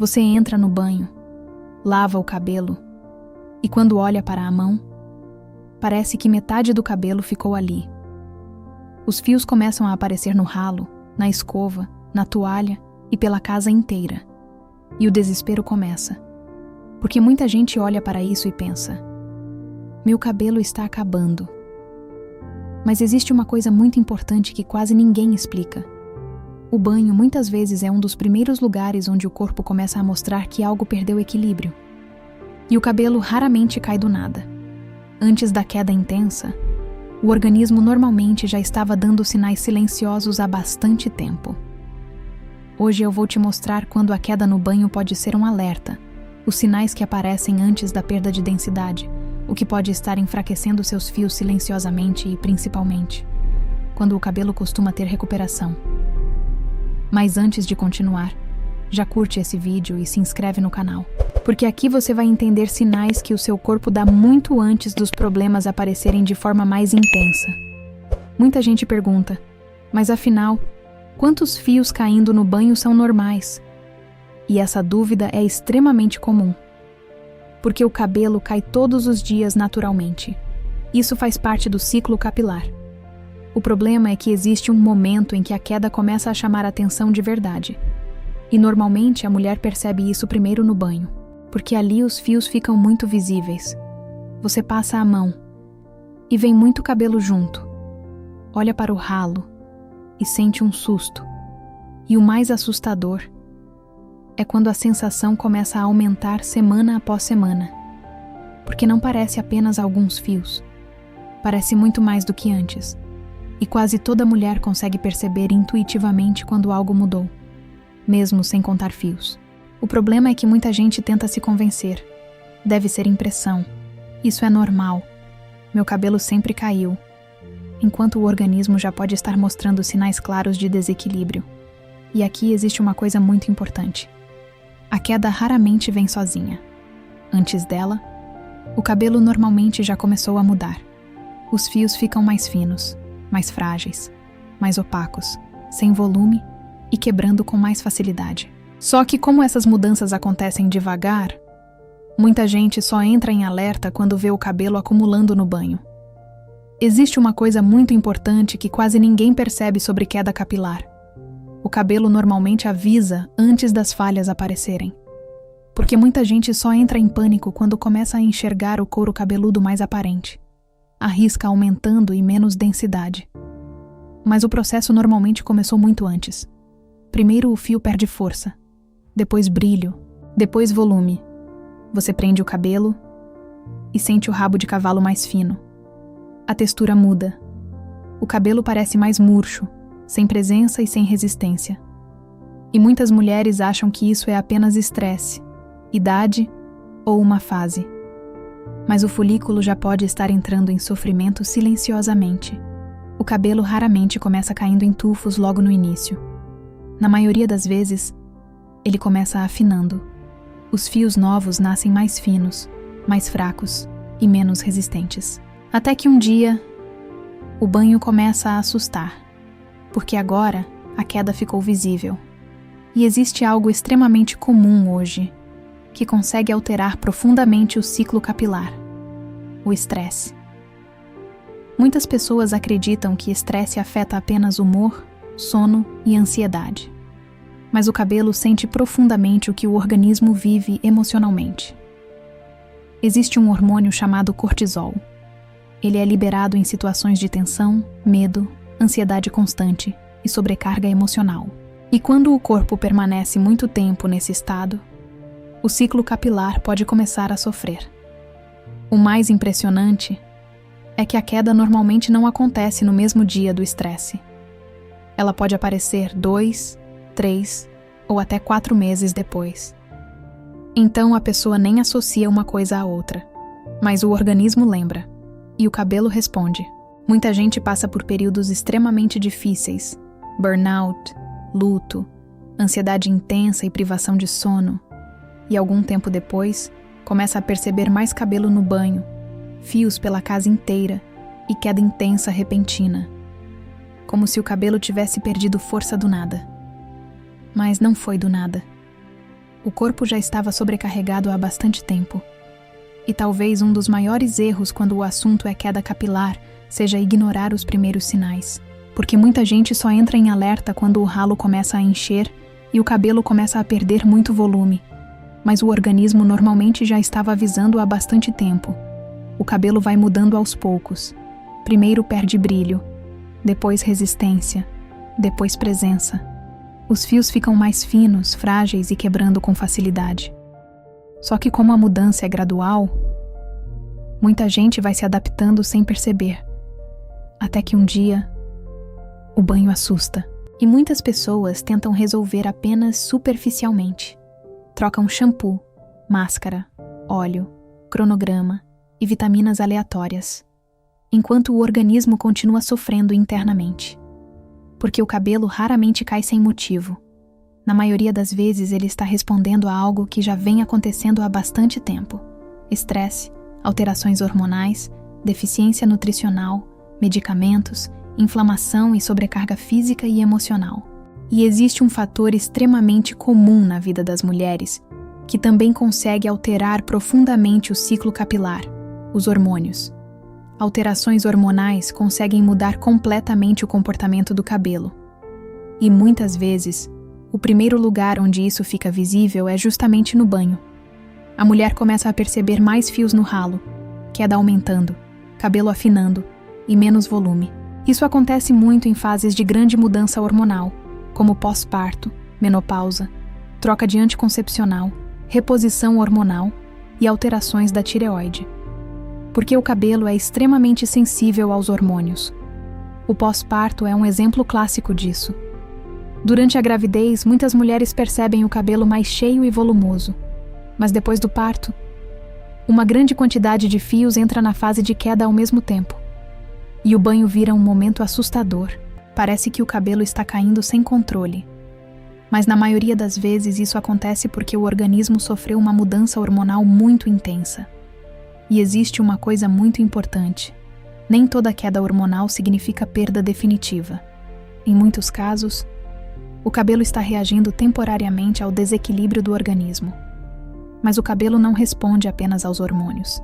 Você entra no banho, lava o cabelo e quando olha para a mão, parece que metade do cabelo ficou ali. Os fios começam a aparecer no ralo, na escova, na toalha e pela casa inteira. E o desespero começa, porque muita gente olha para isso e pensa: meu cabelo está acabando. Mas existe uma coisa muito importante que quase ninguém explica. O banho muitas vezes é um dos primeiros lugares onde o corpo começa a mostrar que algo perdeu equilíbrio. E o cabelo raramente cai do nada. Antes da queda intensa, o organismo normalmente já estava dando sinais silenciosos há bastante tempo. Hoje eu vou te mostrar quando a queda no banho pode ser um alerta, os sinais que aparecem antes da perda de densidade, o que pode estar enfraquecendo seus fios silenciosamente e, principalmente, quando o cabelo costuma ter recuperação. Mas antes de continuar, já curte esse vídeo e se inscreve no canal, porque aqui você vai entender sinais que o seu corpo dá muito antes dos problemas aparecerem de forma mais intensa. Muita gente pergunta, mas afinal, quantos fios caindo no banho são normais? E essa dúvida é extremamente comum, porque o cabelo cai todos os dias naturalmente. Isso faz parte do ciclo capilar. O problema é que existe um momento em que a queda começa a chamar a atenção de verdade. E normalmente a mulher percebe isso primeiro no banho, porque ali os fios ficam muito visíveis. Você passa a mão e vem muito cabelo junto. Olha para o ralo e sente um susto. E o mais assustador é quando a sensação começa a aumentar semana após semana. Porque não parece apenas alguns fios. Parece muito mais do que antes. E quase toda mulher consegue perceber intuitivamente quando algo mudou, mesmo sem contar fios. O problema é que muita gente tenta se convencer. Deve ser impressão. Isso é normal. Meu cabelo sempre caiu. Enquanto o organismo já pode estar mostrando sinais claros de desequilíbrio. E aqui existe uma coisa muito importante. A queda raramente vem sozinha. Antes dela, o cabelo normalmente já começou a mudar. Os fios ficam mais finos, mais frágeis, mais opacos, sem volume e quebrando com mais facilidade. Só que como essas mudanças acontecem devagar, muita gente só entra em alerta quando vê o cabelo acumulando no banho. Existe uma coisa muito importante que quase ninguém percebe sobre queda capilar. O cabelo normalmente avisa antes das falhas aparecerem. Porque muita gente só entra em pânico quando começa a enxergar o couro cabeludo mais aparente. A risca aumentando e menos densidade. Mas o processo normalmente começou muito antes. Primeiro o fio perde força, depois brilho, depois volume. Você prende o cabelo e sente o rabo de cavalo mais fino. A textura muda. O cabelo parece mais murcho, sem presença e sem resistência. E muitas mulheres acham que isso é apenas estresse, idade ou uma fase. Mas o folículo já pode estar entrando em sofrimento silenciosamente. O cabelo raramente começa caindo em tufos logo no início. Na maioria das vezes, ele começa afinando. Os fios novos nascem mais finos, mais fracos e menos resistentes. Até que um dia, o banho começa a assustar, porque agora a queda ficou visível. E existe algo extremamente comum hoje, que consegue alterar profundamente o ciclo capilar: o estresse. Muitas pessoas acreditam que estresse afeta apenas humor, sono e ansiedade. Mas o cabelo sente profundamente o que o organismo vive emocionalmente. Existe um hormônio chamado cortisol. Ele é liberado em situações de tensão, medo, ansiedade constante e sobrecarga emocional. E quando o corpo permanece muito tempo nesse estado, o ciclo capilar pode começar a sofrer. O mais impressionante é que a queda normalmente não acontece no mesmo dia do estresse. Ela pode aparecer 2, 3 ou até 4 meses depois. Então a pessoa nem associa uma coisa à outra, mas o organismo lembra, e o cabelo responde. Muita gente passa por períodos extremamente difíceis, burnout, luto, ansiedade intensa e privação de sono, e algum tempo depois, começa a perceber mais cabelo no banho, fios pela casa inteira e queda intensa repentina, como se o cabelo tivesse perdido força do nada. Mas não foi do nada. O corpo já estava sobrecarregado há bastante tempo. E talvez um dos maiores erros quando o assunto é queda capilar seja ignorar os primeiros sinais, porque muita gente só entra em alerta quando o ralo começa a encher e o cabelo começa a perder muito volume. Mas o organismo normalmente já estava avisando há bastante tempo. O cabelo vai mudando aos poucos. Primeiro perde brilho, depois resistência, depois presença. Os fios ficam mais finos, frágeis e quebrando com facilidade. Só que como a mudança é gradual, muita gente vai se adaptando sem perceber. Até que um dia, o banho assusta. E muitas pessoas tentam resolver apenas superficialmente. Trocam shampoo, máscara, óleo, cronograma e vitaminas aleatórias, enquanto o organismo continua sofrendo internamente. Porque o cabelo raramente cai sem motivo. Na maioria das vezes ele está respondendo a algo que já vem acontecendo há bastante tempo. Estresse, alterações hormonais, deficiência nutricional, medicamentos, inflamação e sobrecarga física e emocional. E existe um fator extremamente comum na vida das mulheres, que também consegue alterar profundamente o ciclo capilar: os hormônios. Alterações hormonais conseguem mudar completamente o comportamento do cabelo. E muitas vezes, o primeiro lugar onde isso fica visível é justamente no banho. A mulher começa a perceber mais fios no ralo, queda aumentando, cabelo afinando e menos volume. Isso acontece muito em fases de grande mudança hormonal, como pós-parto, menopausa, troca de anticoncepcional, reposição hormonal e alterações da tireoide. Porque o cabelo é extremamente sensível aos hormônios. O pós-parto é um exemplo clássico disso. Durante a gravidez, muitas mulheres percebem o cabelo mais cheio e volumoso, mas depois do parto, uma grande quantidade de fios entra na fase de queda ao mesmo tempo. E o banho vira um momento assustador. Parece que o cabelo está caindo sem controle. Mas na maioria das vezes isso acontece porque o organismo sofreu uma mudança hormonal muito intensa. E existe uma coisa muito importante: nem toda queda hormonal significa perda definitiva. Em muitos casos, o cabelo está reagindo temporariamente ao desequilíbrio do organismo. Mas o cabelo não responde apenas aos hormônios.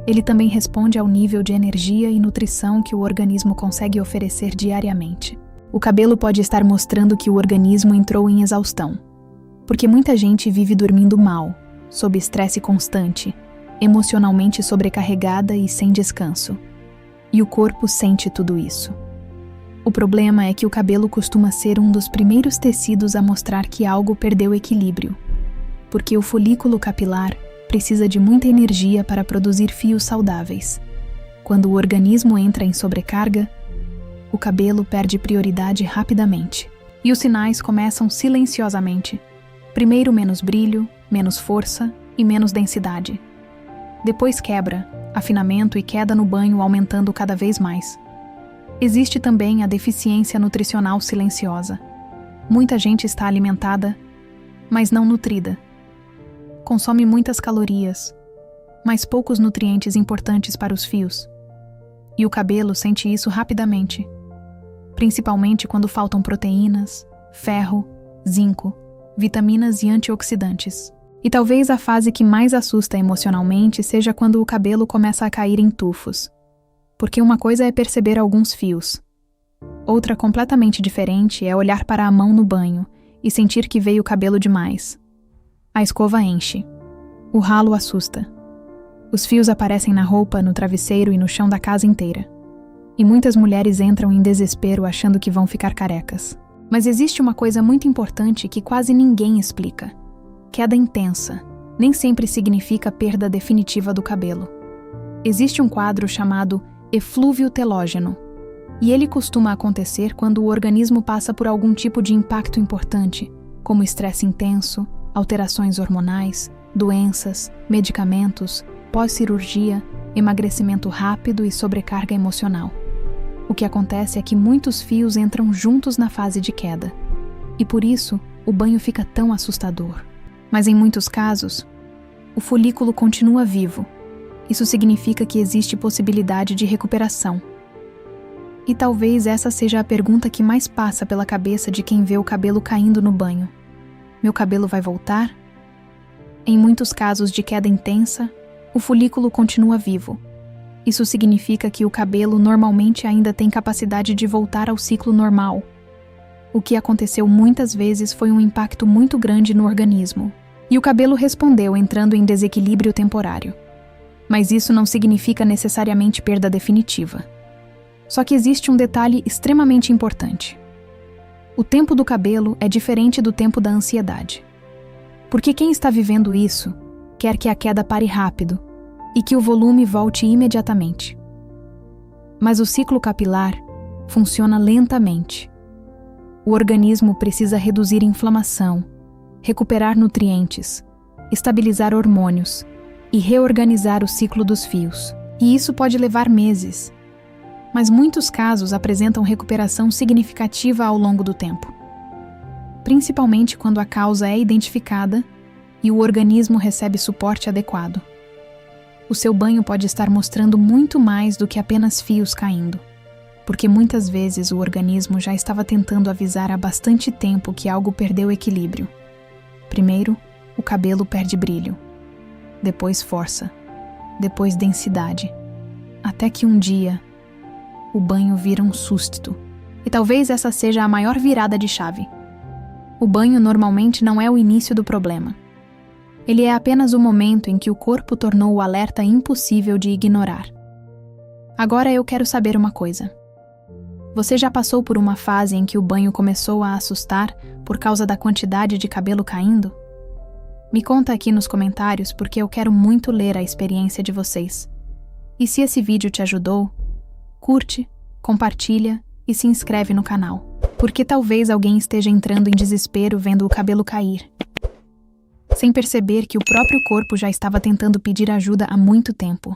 Ele também responde ao nível de energia e nutrição que o organismo consegue oferecer diariamente. O cabelo pode estar mostrando que o organismo entrou em exaustão, porque muita gente vive dormindo mal, sob estresse constante, emocionalmente sobrecarregada e sem descanso. E o corpo sente tudo isso. O problema é que o cabelo costuma ser um dos primeiros tecidos a mostrar que algo perdeu equilíbrio, porque o folículo capilar precisa de muita energia para produzir fios saudáveis. Quando o organismo entra em sobrecarga, o cabelo perde prioridade rapidamente. E os sinais começam silenciosamente. Primeiro menos brilho, menos força e menos densidade. Depois quebra, afinamento e queda no banho aumentando cada vez mais. Existe também a deficiência nutricional silenciosa. Muita gente está alimentada, mas não nutrida. Consome muitas calorias, mas poucos nutrientes importantes para os fios. E o cabelo sente isso rapidamente, principalmente quando faltam proteínas, ferro, zinco, vitaminas e antioxidantes. E talvez a fase que mais assusta emocionalmente seja quando o cabelo começa a cair em tufos. Porque uma coisa é perceber alguns fios. Outra completamente diferente é olhar para a mão no banho e sentir que veio cabelo demais. A escova enche. O ralo assusta. Os fios aparecem na roupa, no travesseiro e no chão da casa inteira. E muitas mulheres entram em desespero achando que vão ficar carecas. Mas existe uma coisa muito importante que quase ninguém explica. Queda intensa nem sempre significa perda definitiva do cabelo. Existe um quadro chamado eflúvio telógeno, e ele costuma acontecer quando o organismo passa por algum tipo de impacto importante, como estresse intenso, alterações hormonais, doenças, medicamentos, pós-cirurgia, emagrecimento rápido e sobrecarga emocional. O que acontece é que muitos fios entram juntos na fase de queda, e por isso o banho fica tão assustador. Mas em muitos casos, o folículo continua vivo. Isso significa que existe possibilidade de recuperação. E talvez essa seja a pergunta que mais passa pela cabeça de quem vê o cabelo caindo no banho. Meu cabelo vai voltar? Em muitos casos de queda intensa, o folículo continua vivo. Isso significa que o cabelo normalmente ainda tem capacidade de voltar ao ciclo normal. O que aconteceu muitas vezes foi um impacto muito grande no organismo, e o cabelo respondeu entrando em desequilíbrio temporário. Mas isso não significa necessariamente perda definitiva. Só que existe um detalhe extremamente importante. O tempo do cabelo é diferente do tempo da ansiedade. Porque quem está vivendo isso quer que a queda pare rápido e que o volume volte imediatamente. Mas o ciclo capilar funciona lentamente. O organismo precisa reduzir inflamação, recuperar nutrientes, estabilizar hormônios e reorganizar o ciclo dos fios. E isso pode levar meses. Mas muitos casos apresentam recuperação significativa ao longo do tempo. Principalmente quando a causa é identificada e o organismo recebe suporte adequado. O seu banho pode estar mostrando muito mais do que apenas fios caindo, porque muitas vezes o organismo já estava tentando avisar há bastante tempo que algo perdeu equilíbrio. Primeiro, o cabelo perde brilho, depois força, depois densidade, até que um dia o banho vira um sústito. E talvez essa seja a maior virada de chave. O banho normalmente não é o início do problema. Ele é apenas o momento em que o corpo tornou o alerta impossível de ignorar. Agora eu quero saber uma coisa. Você já passou por uma fase em que o banho começou a assustar por causa da quantidade de cabelo caindo? Me conta aqui nos comentários porque eu quero muito ler a experiência de vocês. E se esse vídeo te ajudou, curte, compartilha e se inscreve no canal, porque talvez alguém esteja entrando em desespero vendo o cabelo cair, sem perceber que o próprio corpo já estava tentando pedir ajuda há muito tempo.